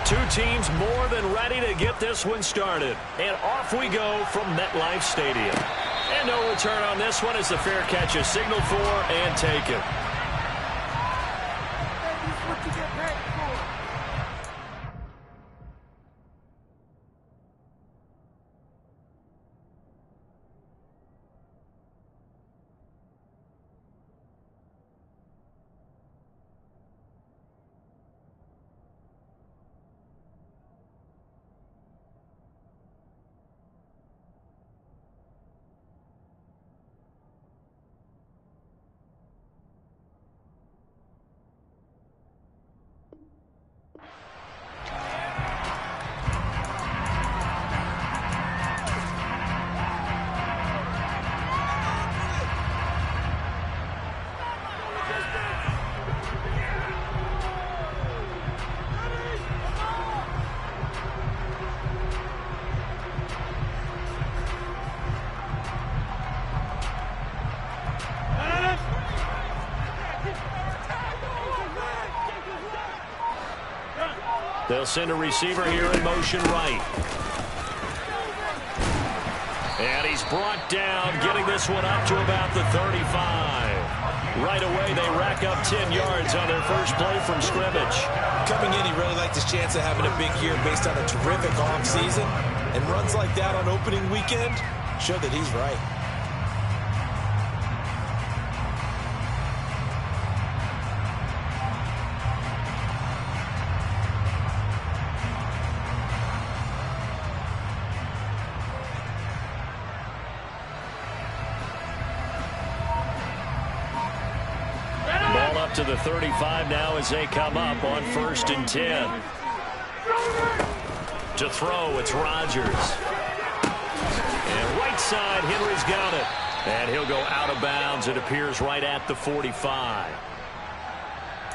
Two teams more than ready to get this one started. And off we go from MetLife Stadium. And no return on this one as the fair catch is signaled for and taken. They'll send a receiver here in motion right. And he's brought down, getting this one up to about the 35. Right away, they rack up 10 yards on their first play from scrimmage. Coming in, he really liked his chance of having a big year based on a terrific offseason. And runs like that on opening weekend show that he's right. To the 35 now as they come up on 1st and 10. To throw, it's Rodgers. And right side, Henry's got it. And he'll go out of bounds. It appears right at the 45.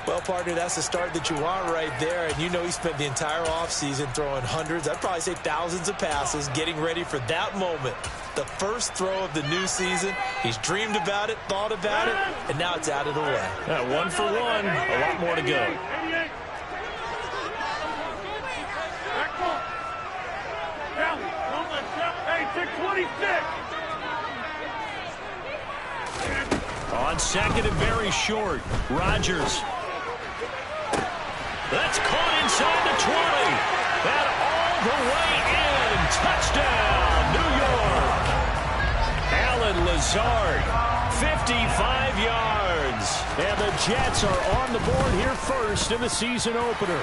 Well, partner, that's the start that you want right there. And you know he spent the entire offseason throwing hundreds, I'd probably say thousands of passes, getting ready for that moment. The first throw of the new season. He's dreamed about it, thought about it, and now it's out of the way. 1 for 1. A lot more to go. On second and very short, Rodgers. That's caught inside the 20. And all the way in. Touchdown, New York. Allen Lazard, 55 yards. And the Jets are on the board here first in the season opener.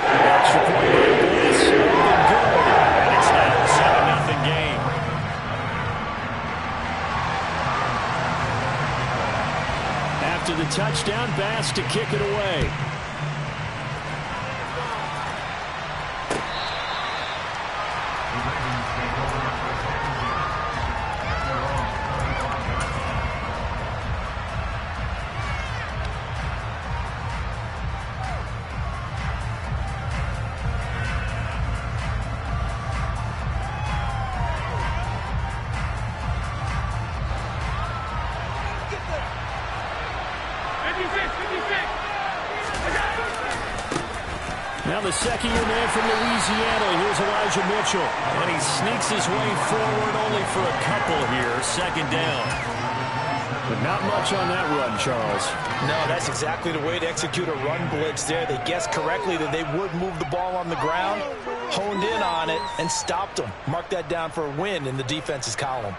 Extra point by Bliss. Good. And it's now a 7-0 game. After the touchdown, Bass to kick it away. Now the second-year man from Louisiana, here's Elijah Mitchell. And he sneaks his way forward only for a couple here, 2nd down. But not much on that run, Charles. No, that's exactly the way to execute a run blitz there. They guessed correctly that they would move the ball on the ground, honed in on it, and stopped them. Mark that down for a win in the defense's column.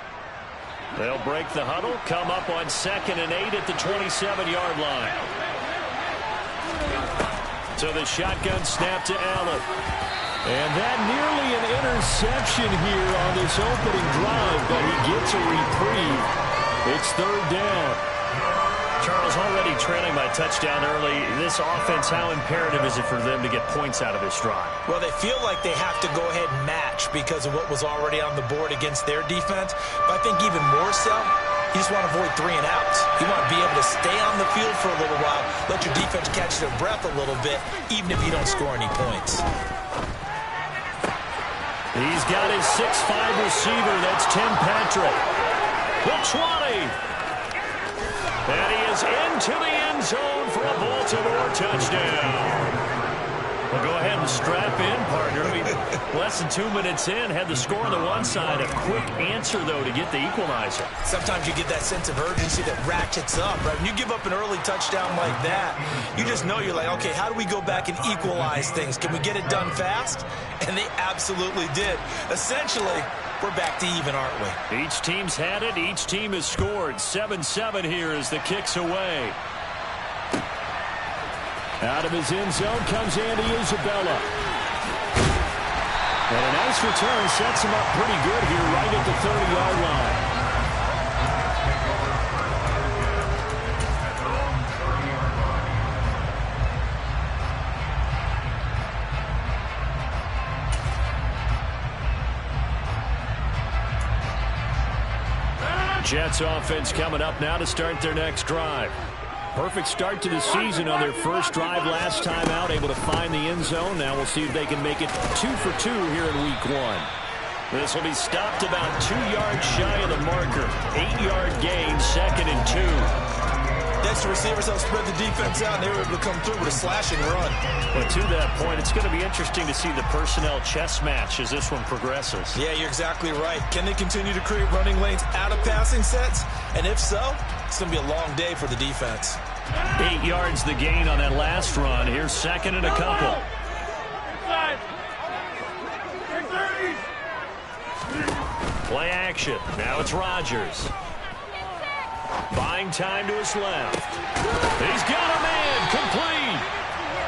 They'll break the huddle, come up on 2nd and 8 at the 27-yard line. So the shotgun snap to Allen. And that nearly an interception here on this opening drive, but he gets a reprieve. It's 3rd down. Charles, already trailing by touchdown early. This offense, how imperative is it for them to get points out of this drive? Well, they feel like they have to go ahead and match because of what was already on the board against their defense. But I think even more so, you just want to avoid 3 and outs. You want to be able to stay on the field for a little while, let your defense catch their breath a little bit, even if you don't score any points. He's got his 6'5" receiver. That's Tim Patrick. The 20. And he is into the end zone for a Baltimore touchdown. Well, go ahead and strap in, partner. I mean, less than 2 minutes in, had the score on the one side. A quick answer, though, to get the equalizer. Sometimes you get that sense of urgency that ratchets up, right? When you give up an early touchdown like that, you just know you're like, okay, how do we go back and equalize things? Can we get it done fast? And they absolutely did. Essentially, we're back to even, aren't we? Each team's had it. Each team has scored. 7-7 here as the kick's away. Out of his end zone comes Andy Isabella. And a nice return sets him up pretty good here right at the 30-yard line. Jets offense coming up now to start their next drive. Perfect start to the season on their first drive last time out, able to find the end zone. Now we'll see if they can make it 2 for 2 here in week 1. This will be stopped about 2 yards shy of the marker. 8-yard gain, 2nd and 2. Next, the receivers help spread the defense out, and they were able to come through with a slashing run. But to that point, it's going to be interesting to see the personnel chess match as this one progresses. Yeah, you're exactly right. Can they continue to create running lanes out of passing sets? And if so, it's going to be a long day for the defense. 8 yards the gain on that last run. Here's 2nd and a couple. Play action. Now it's Rodgers. Buying time to his left. He's got a man. Complete.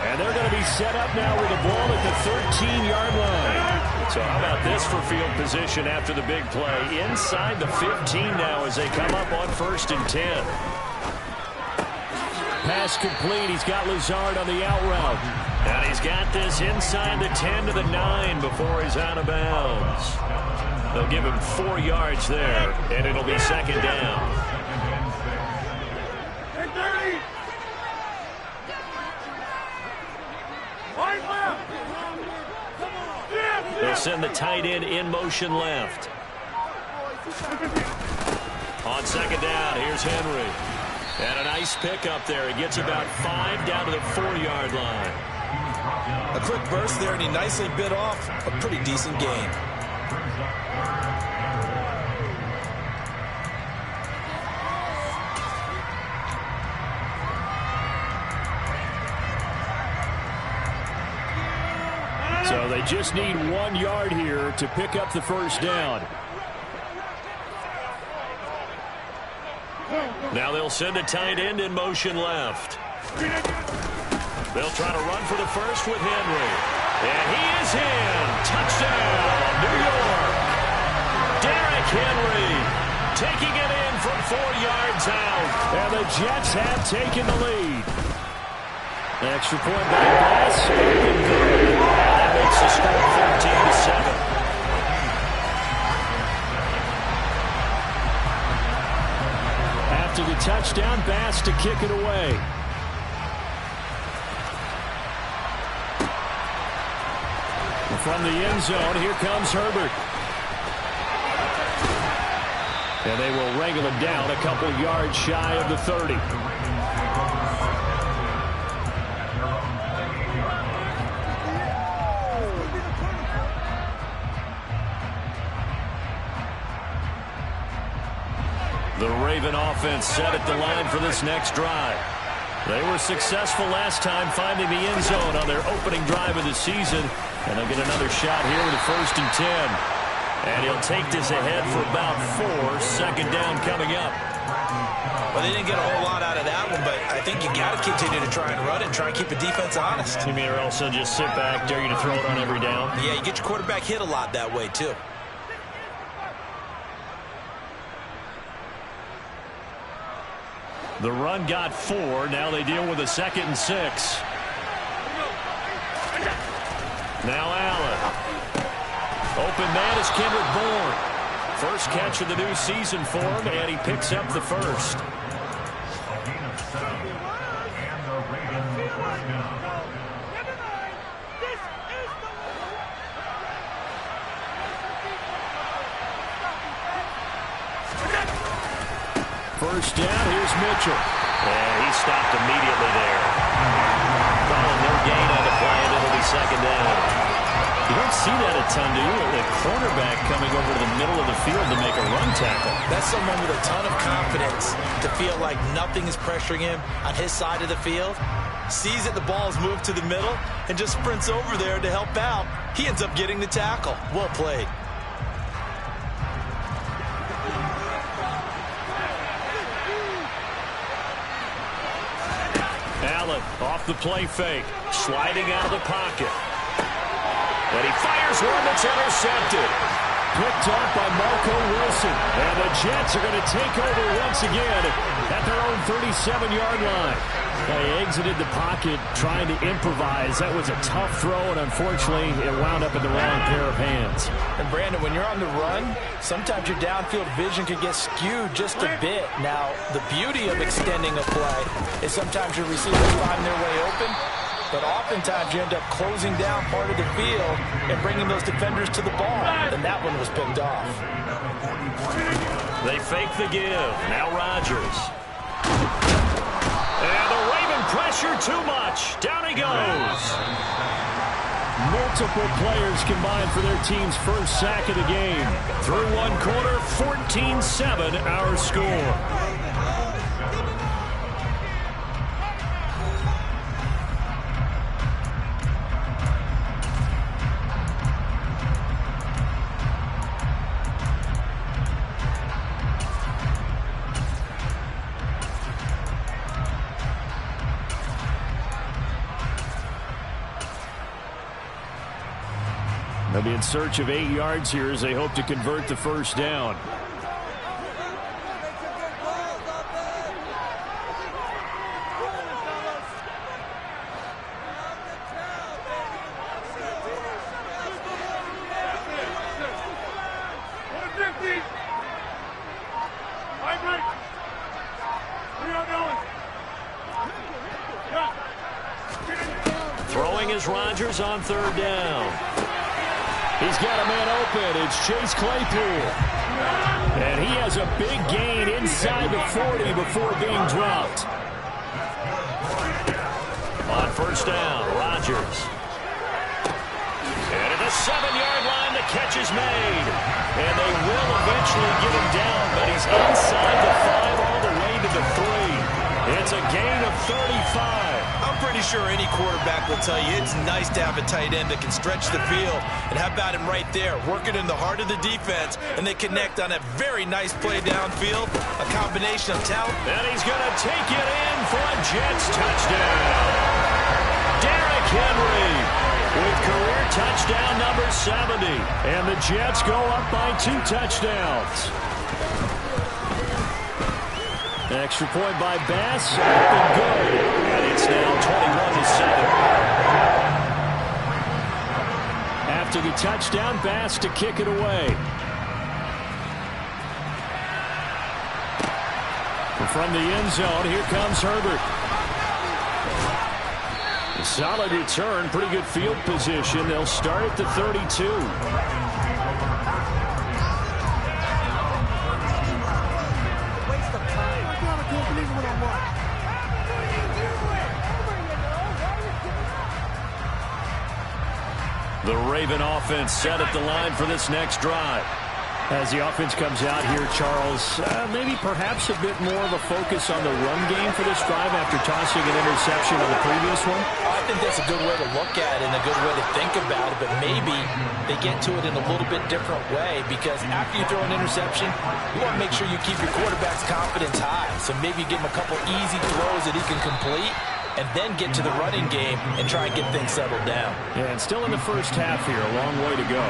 And they're going to be set up now with the ball at the 13-yard line. So how about this for field position after the big play? Inside the 15 now as they come up on 1st and 10. Pass complete. He's got Lazard on the out route. And he's got this inside the 10 to the 9 before he's out of bounds. They'll give him 4 yards there, and it'll be 2nd down. They'll send the tight end in motion left. On 2nd down, here's Henry. And a nice pick up there. He gets about 5 down to the 4-yard line. A quick burst there, and he nicely bit off a pretty decent gain. So they just need 1 yard here to pick up the 1st down. Now they'll send a tight end in motion left. They'll try to run for the 1st with Henry. And he is in. Touchdown, New York. Derrick Henry taking it in from 4 yards out. And the Jets have taken the lead. Extra point by Bass. That makes the score 14-7. After the touchdown, Bass to kick it away. From the end zone, here comes Herbert. And they will wrangle him down a couple yards shy of the 30. The Raven offense set at the line for this next drive. They were successful last time finding the end zone on their opening drive of the season. And they'll get another shot here with a 1st and 10. And he'll take this ahead for about 4. 2nd down coming up. Well, they didn't get a whole lot out of that one, but I think you got to continue to try and run it and try and keep the defense honest. You mean or else they'll just sit back, dare you to throw it on every down? Yeah, you get your quarterback hit a lot that way, too. The run got 4. Now they deal with a 2nd and 6. Now Allen. Open man is Kendrick Bourne. First catch of the new season for him, and he picks up the 1st. First down, here's Mitchell. And he stopped immediately there. Calling no gain on the play, and it'll be see that a ton, do you? The quarterback coming over to the middle of the field to make a run tackle. That's someone with a ton of confidence to feel like nothing is pressuring him on his side of the field. Sees that the ball is moved to the middle and just sprints over there to help out. He ends up getting the tackle. Well played. Allen off the play fake, sliding out of the pocket. And he fires one that's intercepted. Picked off by Marco Wilson. And the Jets are going to take over once again at their own 37-yard line. They exited the pocket trying to improvise. That was a tough throw, and unfortunately, it wound up in the wrong pair of hands. And Brandon, when you're on the run, sometimes your downfield vision can get skewed just a bit. Now, the beauty of extending a play is sometimes your receivers find their way open, but oftentimes you end up closing down part of the field and bringing those defenders to the ball. And that one was picked off. They fake the give. Now Rodgers. And the Raven pressure too much. Down he goes. Multiple players combined for their team's first sack of the game. Through one quarter, 14-7 our score. They'll be in search of 8 yards here as they hope to convert the first down. Throwing is Rodgers on third down. He's got a man open. It's Chase Claypool. And he has a big gain inside the 40 before being dropped. On first down, Rodgers. And at the 7-yard line, the catch is made. And they will eventually get him down, but he's inside the 5 all the way to the 3. It's a gain of 35. I'm pretty sure any quarterback will tell you it's nice to have a tight end that can stretch the field. And how about him right there, working in the heart of the defense, and they connect on a very nice play downfield, a combination of talent. And he's going to take it in for a Jets touchdown. Derrick Henry with career touchdown number 70. And the Jets go up by 2 touchdowns. Extra point by Bass, up and good. And it's now 21-7. After the touchdown, Bass to kick it away. From the end zone, here comes Herbert. A solid return, pretty good field position. They'll start at the 32. The Raven offense set at the line for this next drive. As the offense comes out here, Charles, maybe perhaps a bit more of a focus on the run game for this drive after tossing an interception on the previous one? I think that's a good way to look at it and a good way to think about it, but maybe they get to it in a little bit different way, because after you throw an interception, you want to make sure you keep your quarterback's confidence high. So maybe give him a couple easy throws that he can complete, and then get to the running game and try and get things settled down. Yeah, and still in the first half here, a long way to go.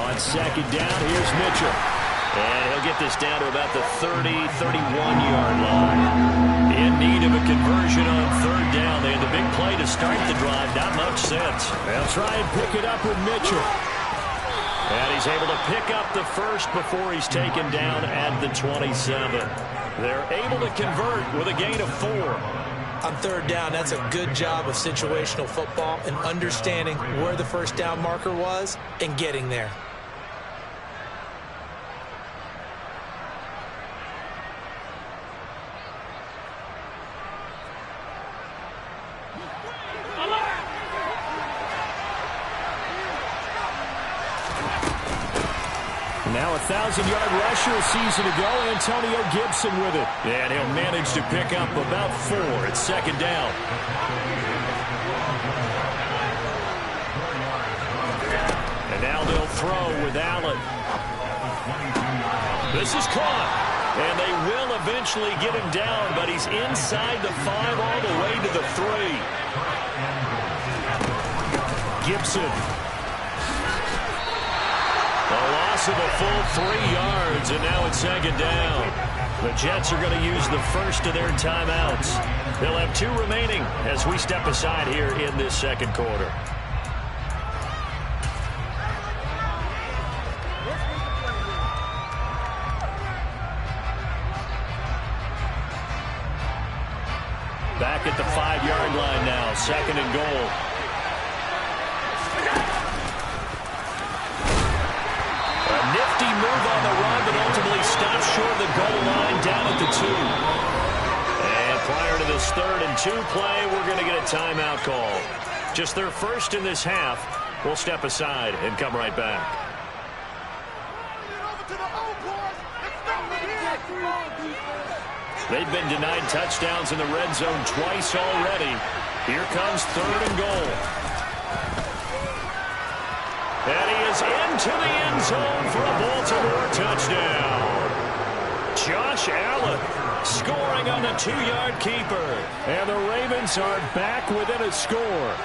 On second down, here's Mitchell. And he'll get this down to about the 30, 31-yard line. In need of a conversion on third down. They had the big play to start the drive. Not much sense. They'll try and pick it up with Mitchell. And he's able to pick up the first before he's taken down at the 27. They're able to convert with a gain of 4. On third down, that's a good job of situational football and understanding where the first down marker was and getting there. now a 1,000-yard rusher a season ago. Antonio Gibson with it. And he'll manage to pick up about 4 at second down. And now they'll throw with Allen. This is caught. And they will eventually get him down, but he's inside the 5 all the way to the 3. Gibson. A loss of a full 3 yards, and now it's second down. The Jets are going to use the first of their timeouts. They'll have 2 remaining as we step aside here in this second quarter. Back at the 5-yard line now, second and goal. A nifty move on the run, but ultimately stops short of the goal line down at the 2. And prior to this 3rd and 2 play, we're going to get a timeout call. Just their first in this half. We'll step aside and come right back. They've been denied touchdowns in the red zone twice already. Here comes 3rd and goal. And he is into the end zone for a Baltimore touchdown. Josh Allen scoring on the 2-yard keeper. And the Ravens are back within a score.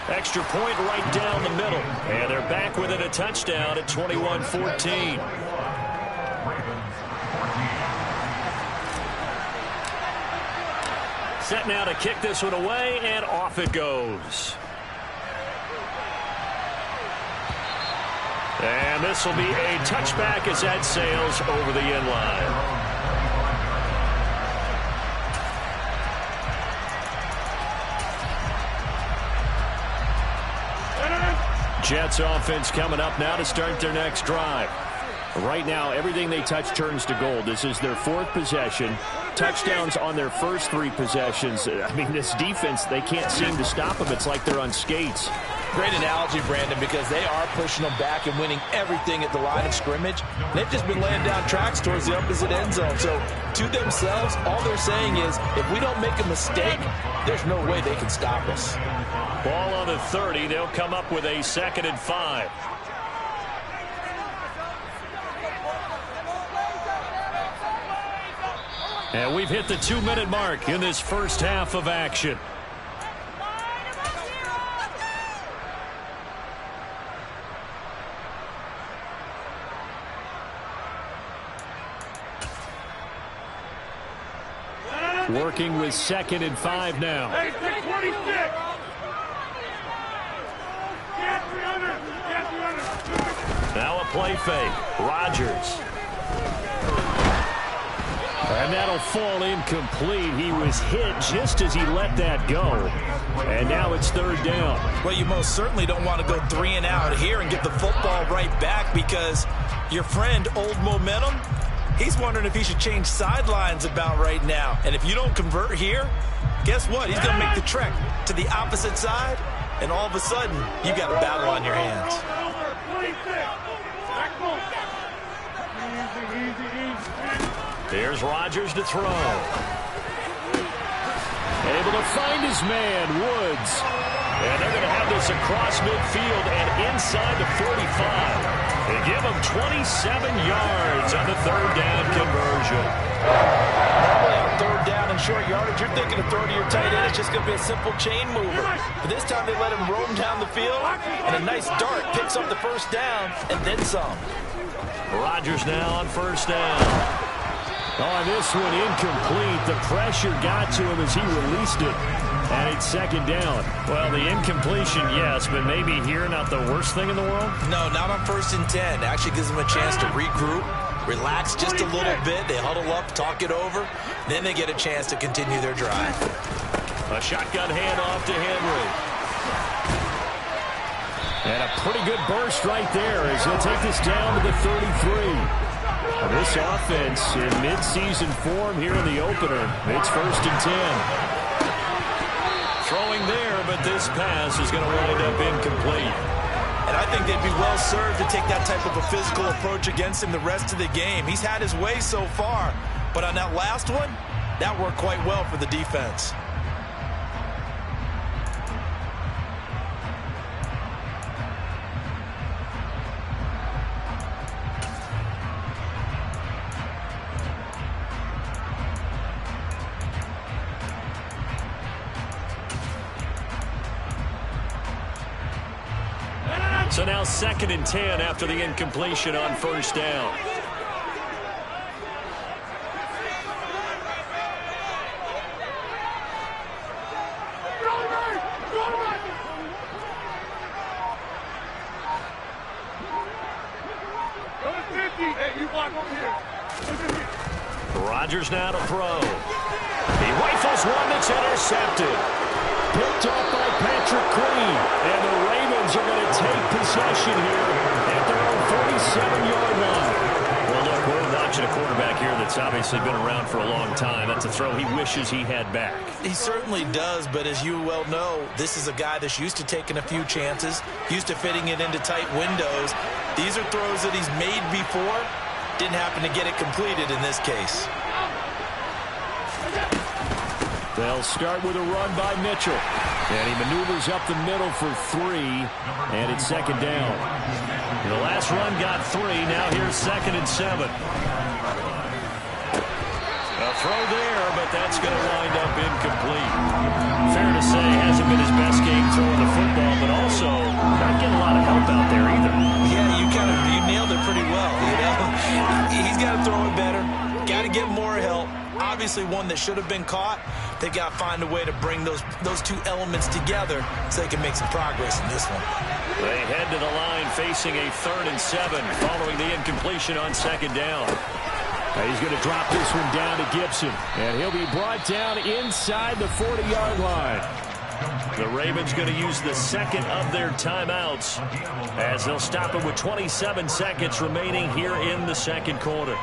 Extra point right down the middle. And they're back within a touchdown at 21-14. Set now to kick this one away, and off it goes. And this will be a touchback as that sails over the end line. Jets offense coming up now to start their next drive. Right now, everything they touch turns to gold. This is their 4th possession. Touchdowns on their first 3 possessions. I mean, this defense, they can't seem to stop them. It's like they're on skates. Great analogy, Brandon, because they are pushing them back and winning everything at the line of scrimmage. They've just been laying down tracks towards the opposite end zone. So, to themselves, all they're saying is, if we don't make a mistake, there's no way they can stop us. Ball on the 30. They'll come up with a 2nd and 5. And we've hit the 2-minute mark in this first half of action. Working with 2nd and 5 now. Hey, 626. Now a play fake. Rodgers. And that'll fall incomplete. He was hit just as he let that go. And now it's 3rd down. Well, you most certainly don't want to go 3 and out here and get the football right back, because your friend, Old Momentum, he's wondering if he should change sidelines about right now. And if you don't convert here, guess what? He's going to make the trek to the opposite side, and all of a sudden, you got a battle on your hands. Here's Rodgers to throw. Able to find his man, Woods. And they're going to have this across midfield and inside the 45. They give him 27 yards on the 3rd down conversion. Normally on 3rd down and short yardage, you're thinking of throw to your tight end. It's just going to be a simple chain mover. But this time they let him roam down the field, and a nice dart picks up the 1st down and then some. Rodgers now on 1st down. On this one, incomplete. The pressure got to him as he released it. And it's 2nd down. Well, the incompletion, yes, but maybe here not the worst thing in the world? No, not on 1st and 10. Actually gives them a chance to regroup, relax just a little bit. They huddle up, talk it over. Then they get a chance to continue their drive. A shotgun handoff to Henry. And a pretty good burst right there as he'll take this down to the 33. This offense in midseason form here in the opener. It's 1st and 10. Throwing there, but this pass is going to wind up incomplete. And I think they'd be well served to take that type of a physical approach against him the rest of the game. He's had his way so far, but on that last one, that worked quite well for the defense. So now 2nd and 10 after the incompletion on first down. Rodgers now to throw. He rifles one that's intercepted. Picked off by Patrick Queen. And the Ravens are going to take possession here at their own 47-yard line. Well, look, we're watching a quarterback here that's obviously been around for a long time. That's a throw he wishes he had back. He certainly does, but as you well know, this is a guy that's used to taking a few chances, used to fitting it into tight windows. These are throws that he's made before. Didn't happen to get it completed in this case. They'll start with a run by Mitchell. And he maneuvers up the middle for 3. And it's 2nd down. The last run got 3. Now here's 2nd and 7. A throw there, but that's going to wind up incomplete. Fair to say, hasn't been his best game throwing the football, but also not getting a lot of help out there either. Yeah, you nailed it pretty well. You know, he's got to throw it better. Got to get more help. Obviously one that should have been caught. They got to find a way to bring those two elements together so they can make some progress in this one. They head to the line facing a 3rd and 7 following the incompletion on 2nd down. He's going to drop this one down to Gibson. And he'll be brought down inside the 40-yard line. The Ravens going to use the 2nd of their timeouts as they'll stop it with 27 seconds remaining here in the 2nd quarter.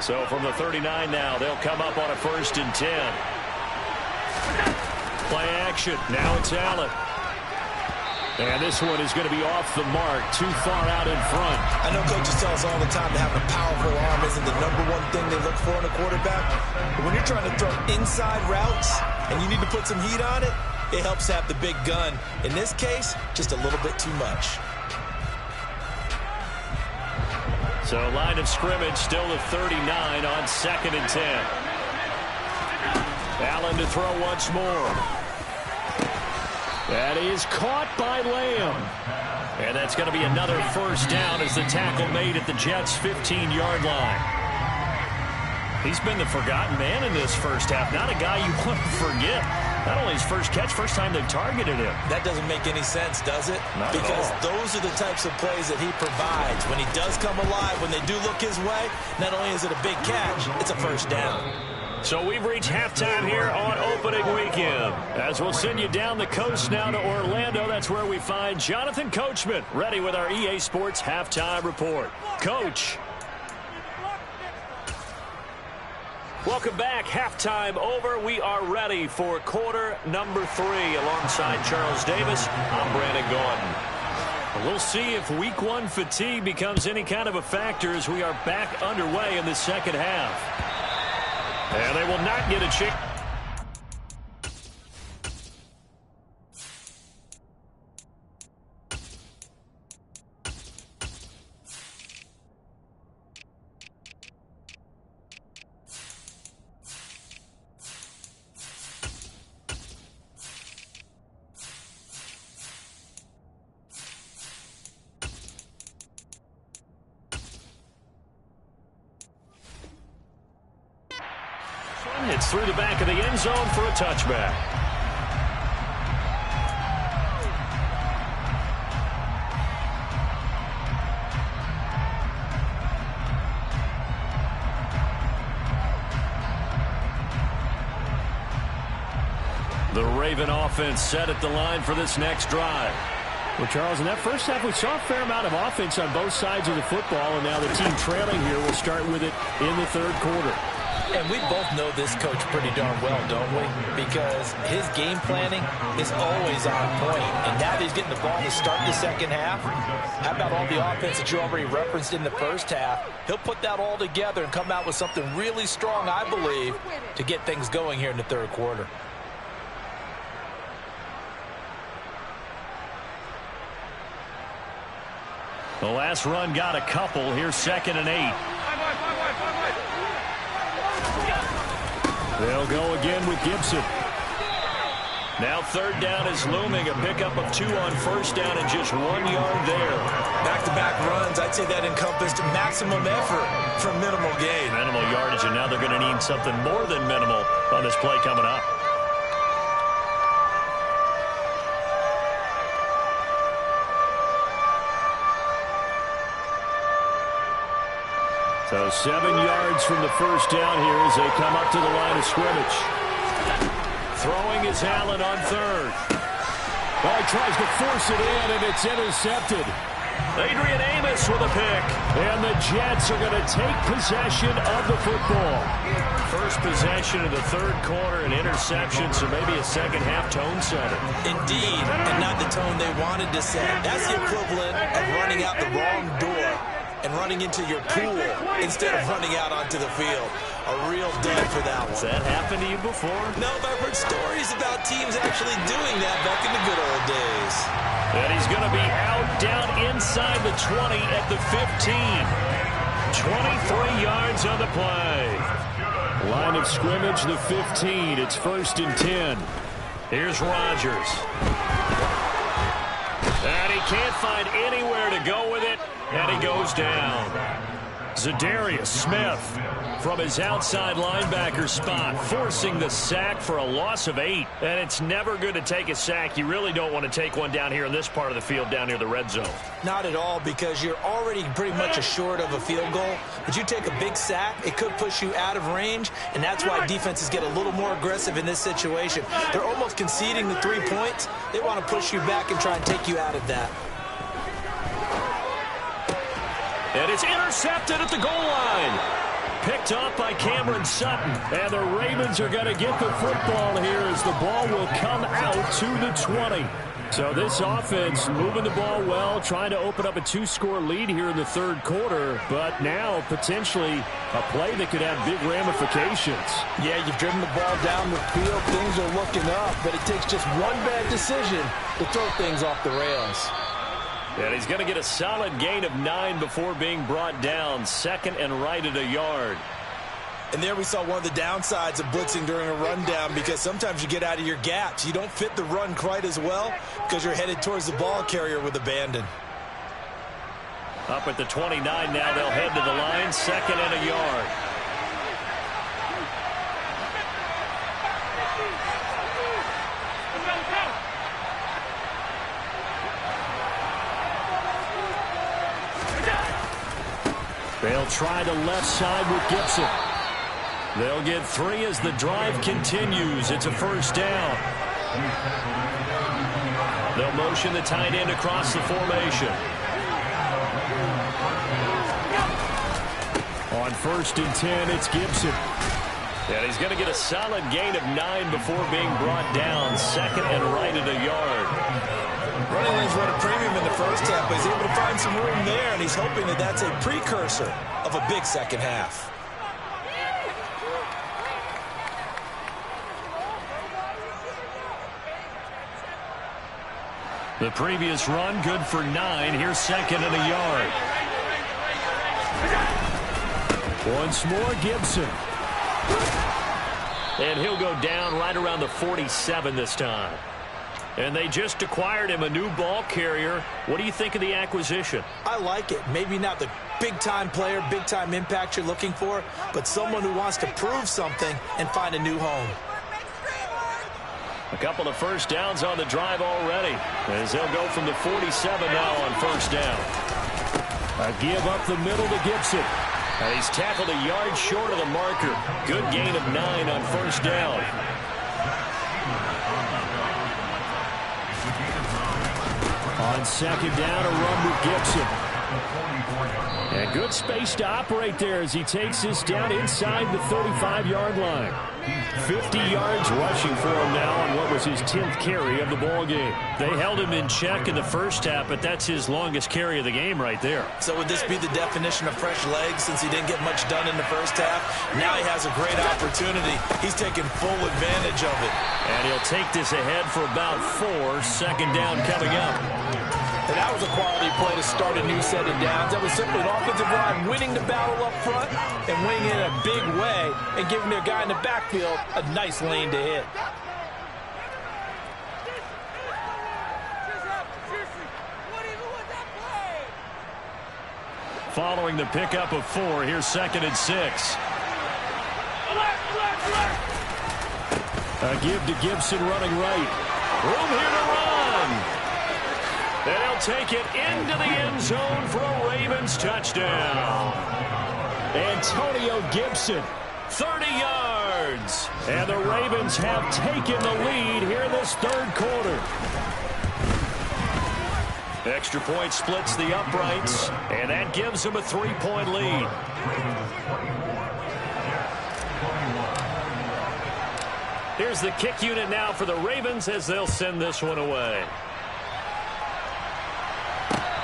So from the 39 now, they'll come up on a 1st and 10. Play action. Now it's Allen. And this one is going to be off the mark, too far out in front. I know coaches tell us all the time that having a powerful arm isn't the #1 thing they look for in a quarterback. But when you're trying to throw inside routes and you need to put some heat on it, it helps have the big gun. In this case, just a little bit too much. So line of scrimmage still at 39 on 2nd and 10. Allen to throw once more. That is caught by Lamb. And that's going to be another 1st down as the tackle made at the Jets' 15-yard line. He's been the forgotten man in this first half. Not a guy you want to forget. Not only his first catch, first time they've targeted him. That doesn't make any sense, does it? Not because at all. Those are the types of plays that he provides. When he does come alive, when they do look his way, not only is it a big catch, it's a 1st down. So we've reached halftime here on opening weekend. As we'll send you down the coast now to Orlando. That's where we find Jonathan Coachman ready with our EA Sports halftime report. Coach. Welcome back. Halftime over. We are ready for quarter number 3 alongside Charles Davis. I'm Brandon Gaudin. We'll see if week 1 fatigue becomes any kind of a factor as we are back underway in the 2nd half. And they will not get a chance. It's through the back of the end zone for a touchback. The Raven offense set at the line for this next drive. Well, Charles, in that first half, we saw a fair amount of offense on both sides of the football, and now the team trailing here will start with it in the third quarter. And we both know this coach pretty darn well, don't we? Because his game planning is always on point. And now that he's getting the ball to start the second half, how about all the offense that you already referenced in the first half? He'll put that all together and come out with something really strong, I believe, to get things going here in the third quarter. The last run got a couple. Here's 2nd and 8. They'll go again with Gibson. Now 3rd down is looming. A pickup of 2 on 1st down and just 1 yard there. Back-to-back runs, I'd say that encompassed maximum effort for minimal gain. Minimal yardage, and now they're going to need something more than minimal on this play coming up. So 7 yards from the first down here as they come up to the line of scrimmage. Throwing is Allen on 3rd. Oh, he tries to force it in, and it's intercepted. Adrian Amos with a pick. And the Jets are going to take possession of the football. First possession of the third quarter, an interception, so maybe a second-half tone setter. Indeed, and not the tone they wanted to set. That's the equivalent of running out the wrong door and running into your pool instead of running out onto the field. A real dud for that one. Has that happened to you before? No, but I've heard stories about teams actually doing that back in the good old days. And he's going to be out down inside the 20 at the 15. 23 yards on the play. Line of scrimmage, the 15. It's 1st and 10. Here's Rodgers. And he can't find anywhere to go with it. And he goes down. Zadarius Smith from his outside linebacker spot, forcing the sack for a loss of 8. And it's never good to take a sack. You really don't want to take one down here in this part of the field, down near the red zone. Not at all, because you're already pretty much assured of a field goal. But you take a big sack, it could push you out of range, and that's why defenses get a little more aggressive in this situation. They're almost conceding the 3 points. They want to push you back and try and take you out of that. And it's intercepted at the goal line. Picked off by Cameron Sutton. And the Ravens are going to get the football here as the ball will come out to the 20. So this offense moving the ball well, trying to open up a 2-score lead here in the third quarter. But now potentially a play that could have big ramifications. Yeah, you've driven the ball down the field. Things are looking up. But it takes just one bad decision to throw things off the rails. And he's going to get a solid gain of 9 before being brought down. 2nd and right at a yard. And there we saw one of the downsides of blitzing during a rundown, because sometimes you get out of your gaps. You don't fit the run quite as well because you're headed towards the ball carrier with abandon. Up at the 29 now. They'll head to the line. 2nd and a yard. They'll try the left side with Gibson. They'll get 3 as the drive continues. It's a 1st down. They'll motion the tight end across the formation. On 1st and 10, it's Gibson. And he's going to get a solid gain of 9 before being brought down. 2nd and right at a yard. Running lanes run a premium in the first half, but he's able to find some room there, and he's hoping that that's a precursor of a big second half. The previous run, good for 9. Here's 2nd and a yard. Once more, Gibson. And he'll go down right around the 47 this time. And they just acquired him a new ball carrier. What do you think of the acquisition? I like it. Maybe not the big-time player, big-time impact you're looking for, but someone who wants to prove something and find a new home. A couple of 1st downs on the drive already, as they'll go from the 47 now on 1st down. A give up the middle to Gibson. And he's tackled a yard short of the marker. Good gain of 9 on 1st down. On second down, a run with Gibson. And good space to operate there as he takes this down inside the 35-yard line. 50 yards rushing for him now on what was his 10th carry of the ball game. They held him in check in the first half, but that's his longest carry of the game right there. So would this be the definition of fresh legs since he didn't get much done in the first half? Now he has a great opportunity. He's taking full advantage of it. And he'll take this ahead for about 4. Second down coming up. And that was a quality play to start a new set of downs. That was simply an offensive line winning the battle up front and winning it in a big way and giving their guy in the backfield a nice lane to hit. Following the pickup of 4, here's 2nd and 6. A give to Gibson running right. Room here to run. And he'll take it into the end zone for a Ravens touchdown. Antonio Gibson, 30 yards. And the Ravens have taken the lead here in this third quarter. Extra point splits the uprights, and that gives them a 3-point lead. Here's the kick unit now for the Ravens as they'll send this one away.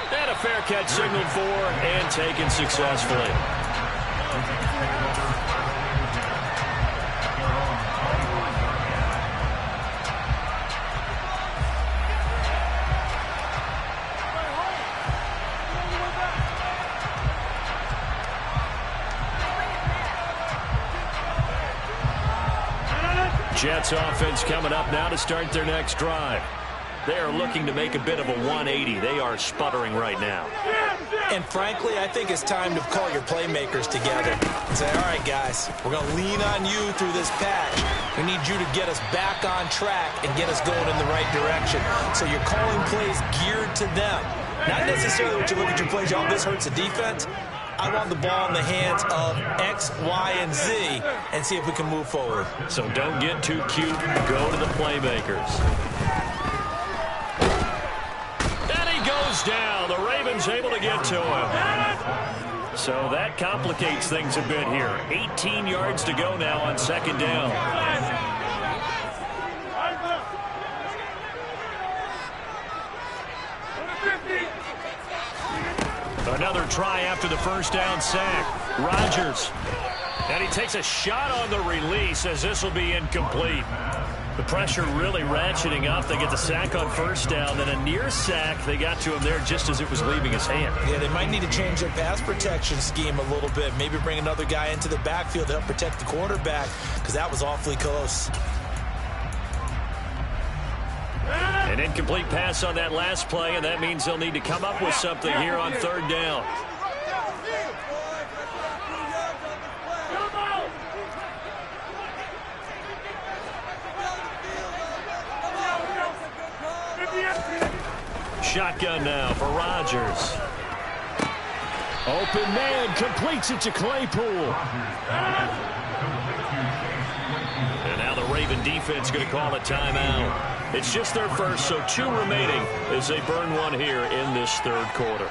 And a fair catch signaled for and taken successfully. Jets offense coming up now to start their next drive. They are looking to make a bit of a 180. They are sputtering right now. And frankly, I think it's time to call your playmakers together and say, all right, guys, we're going to lean on you through this patch. We need you to get us back on track and get us going in the right direction. So you're calling plays geared to them. Not necessarily what you look at your plays, y'all, this hurts the defense. I want the ball in the hands of X, Y, and Z and see if we can move forward. So don't get too cute. Go to the playmakers. And he goes down. The Ravens able to get to him. So that complicates things a bit here. 18 yards to go now on second down. Another try after the first down sack. Rodgers. And he takes a shot on the release as this will be incomplete. The pressure really ratcheting up. They get the sack on first down. Then a near sack. They got to him there just as it was leaving his hand. Yeah, they might need to change their pass protection scheme a little bit. Maybe bring another guy into the backfield to help protect the quarterback because that was awfully close. An incomplete pass on that last play, and that means they'll need to come up with something here on third down. Shotgun now for Rodgers. Open man, completes it to Claypool. And now the Raven defense going to call a timeout. It's just their first, so 2 remaining as they burn one here in this third quarter.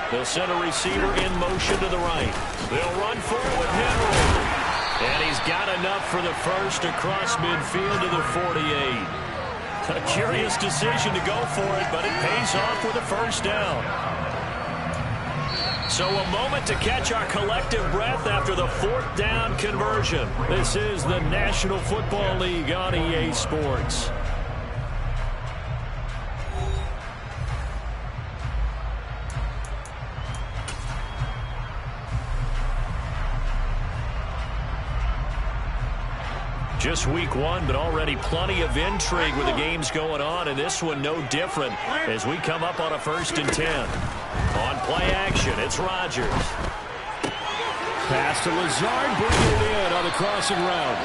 They'll send a receiver in motion to the right. They'll run forward with Henry. And he's got enough for the first across midfield to the 48. A curious decision to go for it, but it pays off with a first down. So a moment to catch our collective breath after the 4th down conversion. This is the National Football League on EA Sports. Just week 1, but already plenty of intrigue with the games going on, and this one no different as we come up on a 1st and 10. On play action, it's Rodgers. Pass to Lazard, bringing it in on the crossing route.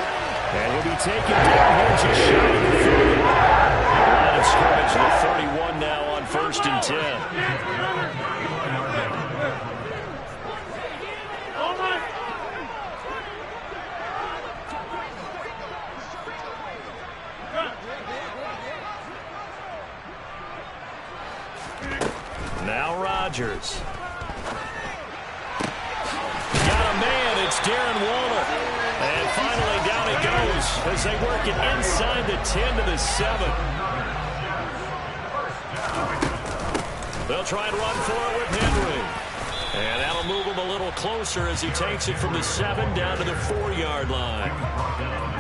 And he'll be taken down here just shy of the 30. Line of scrimmage, the 31 now on 1st and 10. Now Rodgers. Got a man, it's Darren Waller. And finally down he goes as they work it inside the 10 to the 7. They'll try and run for it with Henry. And that'll move him a little closer as he takes it from the 7 down to the 4-yard line.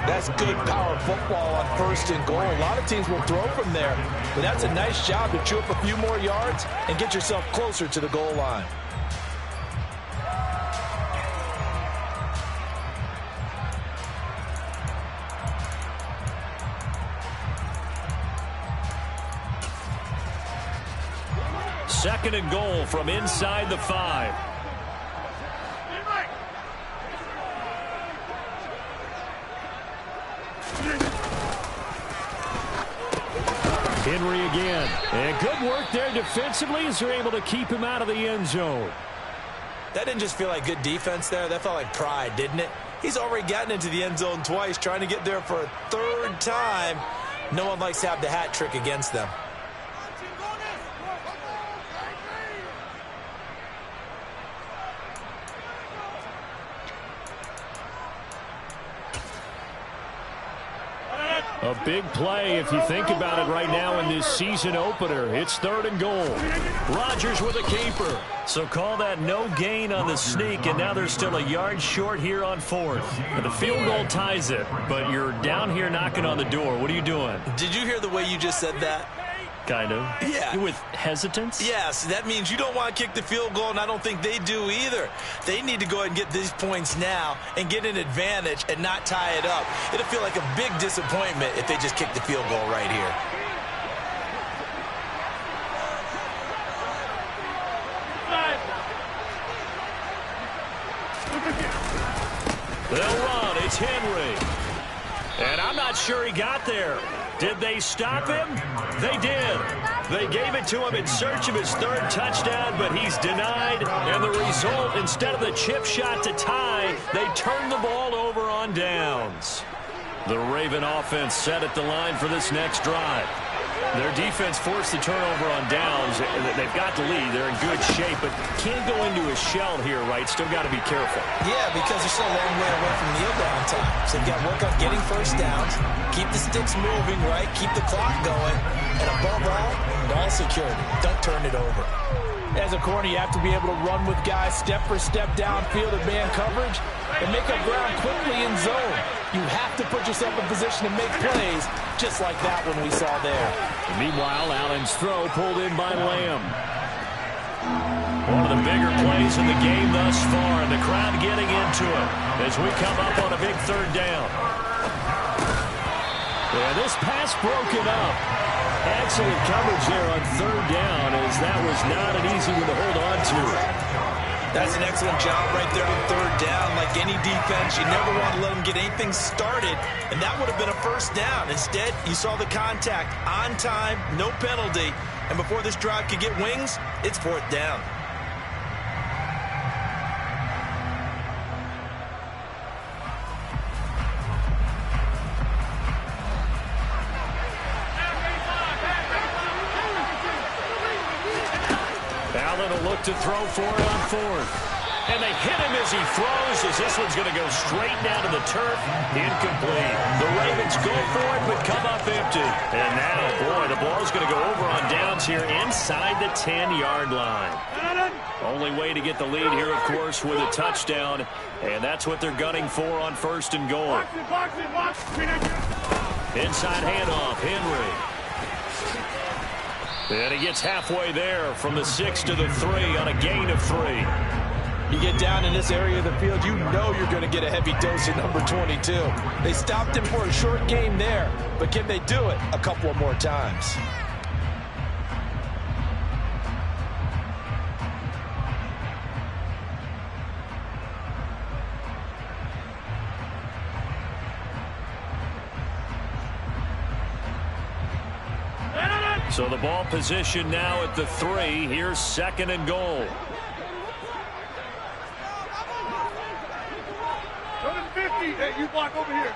That's good power football on 1st and goal. A lot of teams will throw from there, but that's a nice job to chew up a few more yards and get yourself closer to the goal line. Second and goal from inside the 5. Henry again. And good work there defensively as they're able to keep him out of the end zone. That didn't just feel like good defense there. That felt like pride, didn't it? He's already gotten into the end zone twice, trying to get there for a 3rd time. No one likes to have the hat trick against them. A big play if you think about it right now in this season opener. It's 3rd and goal. Rodgers with a keeper. So call that no gain on the sneak, and now they're still a yard short here on 4th. And the field goal ties it, but you're down here knocking on the door. What are you doing? Did you hear the way you just said that? Kind of. Yeah. With hesitance? Yes, that means you don't want to kick the field goal, and I don't think they do either. They need to go ahead and get these points now and get an advantage and not tie it up. It'll feel like a big disappointment if they just kick the field goal right here. They'll run. It's Henry. And I'm not sure he got there. Did they stop him? They did. They gave it to him in search of his 3rd touchdown, but he's denied. And the result, instead of the chip shot to tie, they turned the ball over on downs. The Raven offense set at the line for this next drive. Their defense forced the turnover on downs. They've got the lead. They're in good shape, but can't go into a shell here, right? Still got to be careful. Yeah, because they're still a long way away from kneel down time. So they've got to work on getting 1st downs, keep the sticks moving, right? Keep the clock going. And above all, ball security. Don't turn it over. As a corner, you have to be able to run with guys step for step downfield and man coverage and make up ground quickly in zone. You have to put yourself in position to make plays, just like that one we saw there. Meanwhile, Allen's throw pulled in by Lamb. One of the bigger plays in the game thus far, and the crowd getting into it as we come up on a big 3rd down. Yeah, this pass broken up. Excellent coverage there on 3rd down, as that was not an easy one to hold on to. That's an excellent job right there on 3rd down. Like any defense, you never want to let them get anything started, and that would have been a 1st down. Instead, you saw the contact on time, no penalty, and before this drive could get wings, it's 4th down. Allen will look to throw for it on 4th. And they hit him as he throws, as this one's going to go straight down to the turf. Incomplete. The Ravens go for it, but come up empty. And now, boy, the ball's going to go over on downs here inside the 10-yard line. Only way to get the lead here, of course, with a touchdown. And that's what they're gunning for on 1st and goal. Inside handoff, Henry. And he gets halfway there from the 6 to the 3 on a gain of 3. You get down in this area of the field, you know you're going to get a heavy dose of number 22. They stopped him for a short game there, but can they do it a couple of more times? So the ball position now at the 3. Here's 2nd and goal. Hey, you block over here.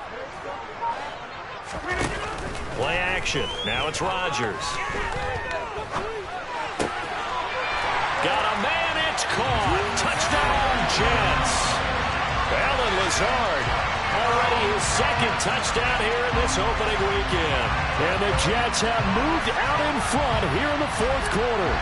Play action. Now it's Rodgers. Got a man. It's caught. Touchdown, Jets. Allen Lazard. Already his 2nd touchdown here in this opening weekend. And the Jets have moved out in front here in the 4th quarter.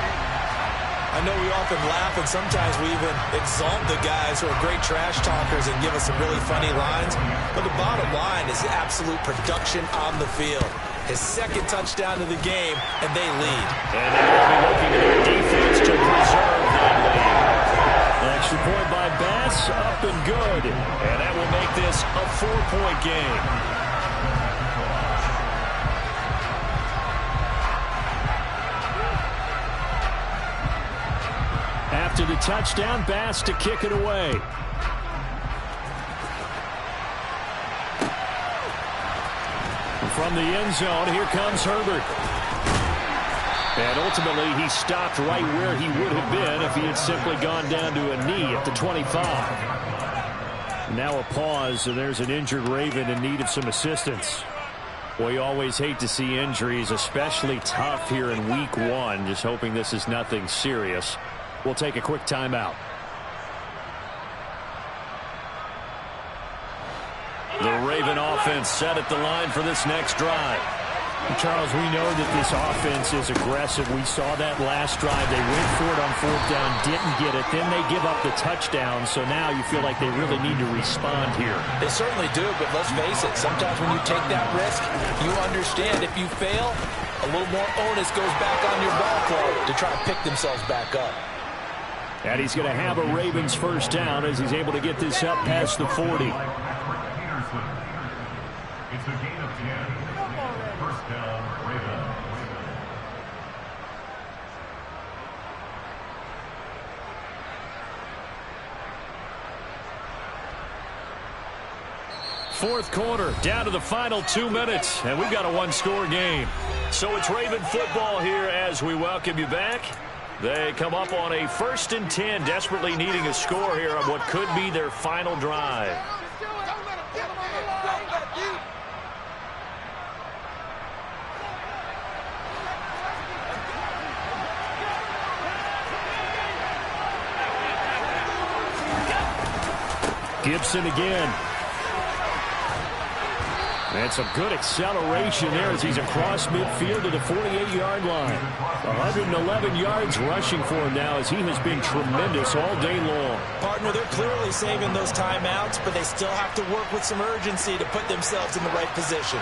I know we often laugh, and sometimes we even exalt the guys who are great trash talkers and give us some really funny lines. But the bottom line is absolute production on the field. His 2nd touchdown of the game, and they lead. And they will be looking at their defense to preserve that lead. Extra point by Bass, up and good. And that will make this a 4-point game. After the touchdown, Bass to kick it away. From the end zone, here comes Herbert. And ultimately, he stopped right where he would have been if he had simply gone down to a knee at the 25. Now a pause, and there's an injured Raven in need of some assistance. Well, you always hate to see injuries, especially tough here in week 1. Just hoping this is nothing serious. We'll take a quick timeout. The Raven offense set at the line for this next drive. Charles, we know that this offense is aggressive. We saw that last drive. They went for it on 4th down, didn't get it. Then they give up the touchdown. So now you feel like they really need to respond here. They certainly do, but let's face it. Sometimes when you take that risk, you understand if you fail, a little more onus goes back on your ball club to try to pick themselves back up. And he's going to have a Ravens 1st down as he's able to get this up past the 40. It's a gain of 10. 1st down, Ravens. 4th quarter, down to the final 2 minutes, and we've got a 1-score game. So it's Raven football here as we welcome you back. They come up on a 1st and 10, desperately needing a score here on what could be their final drive. Gibson again. And some good acceleration there as he's across midfield to the 48-yard line. 111 yards rushing for him now as he has been tremendous all day long. Partner, they're clearly saving those timeouts, but they still have to work with some urgency to put themselves in the right position.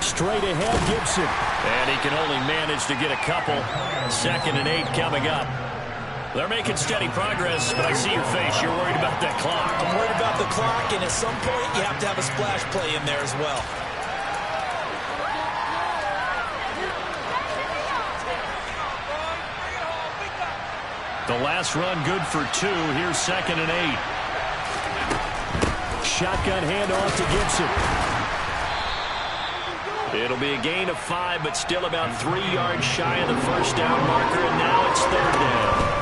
Straight ahead, Gibson. And he can only manage to get a couple. 2nd and 8 coming up. They're making steady progress, but I see your face. You're worried about that clock. I'm worried about the clock, and at some point, you have to have a splash play in there as well. The last run good for 2. Here's 2nd and 8. Shotgun handoff to Gibson. It'll be a gain of 5, but still about 3 yards shy of the 1st down marker, and now it's 3rd down.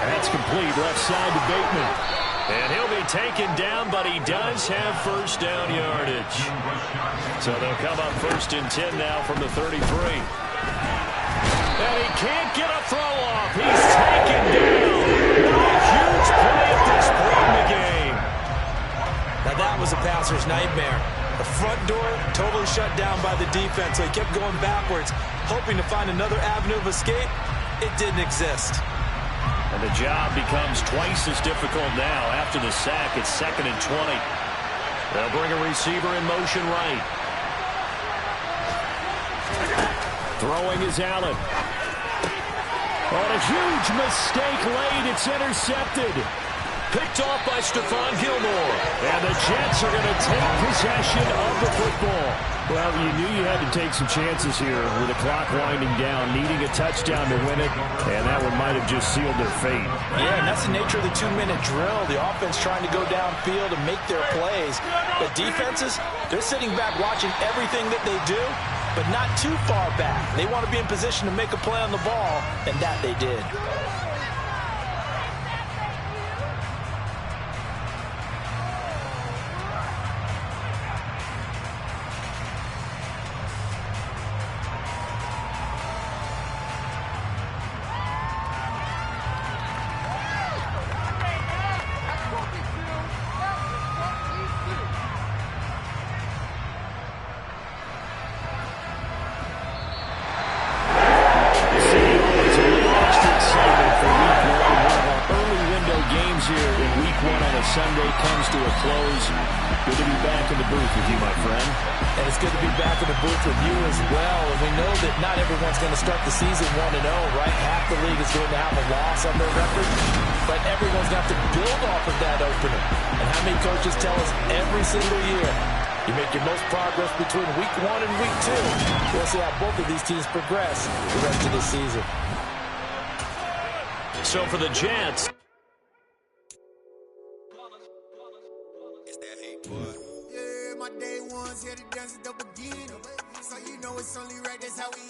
That's complete left side to Bateman. And he'll be taken down, but he does have 1st down yardage. So they'll come up 1st and 10 now from the 33. And he can't get a throw off. He's taken down. What a huge play at this point in the game. Now that was a passer's nightmare. The front door totally shut down by the defense, so he kept going backwards, hoping to find another avenue of escape. It didn't exist. And the job becomes twice as difficult now after the sack. It's 2nd and 20. They'll bring a receiver in motion right. Throwing is Allen. On a huge mistake late, it's intercepted. Picked off by Stephon Gilmore. And the Jets are going to take possession of the football. Well, you knew you had to take some chances here with the clock winding down, needing a touchdown to win it, and that one might have just sealed their fate. Yeah, and that's the nature of the 2-minute drill. The offense trying to go downfield and make their plays. But defenses, they're sitting back watching everything that they do, but not too far back. They want to be in position to make a play on the ball, and that they did. Sunday comes to a close. Good to be back in the booth with you, my friend. And it's good to be back in the booth with you as well. And we know that not everyone's going to start the season 1-0, right? Half the league is going to have a loss on their record. But everyone's going to have to build off of that opener. And how many coaches tell us every single year, you make your most progress between week 1 and week 2. We'll see how both of these teams progress the rest of the season. So for the Jets, yeah, my day ones here to dance at the beginning. So you know it's only right, that's how we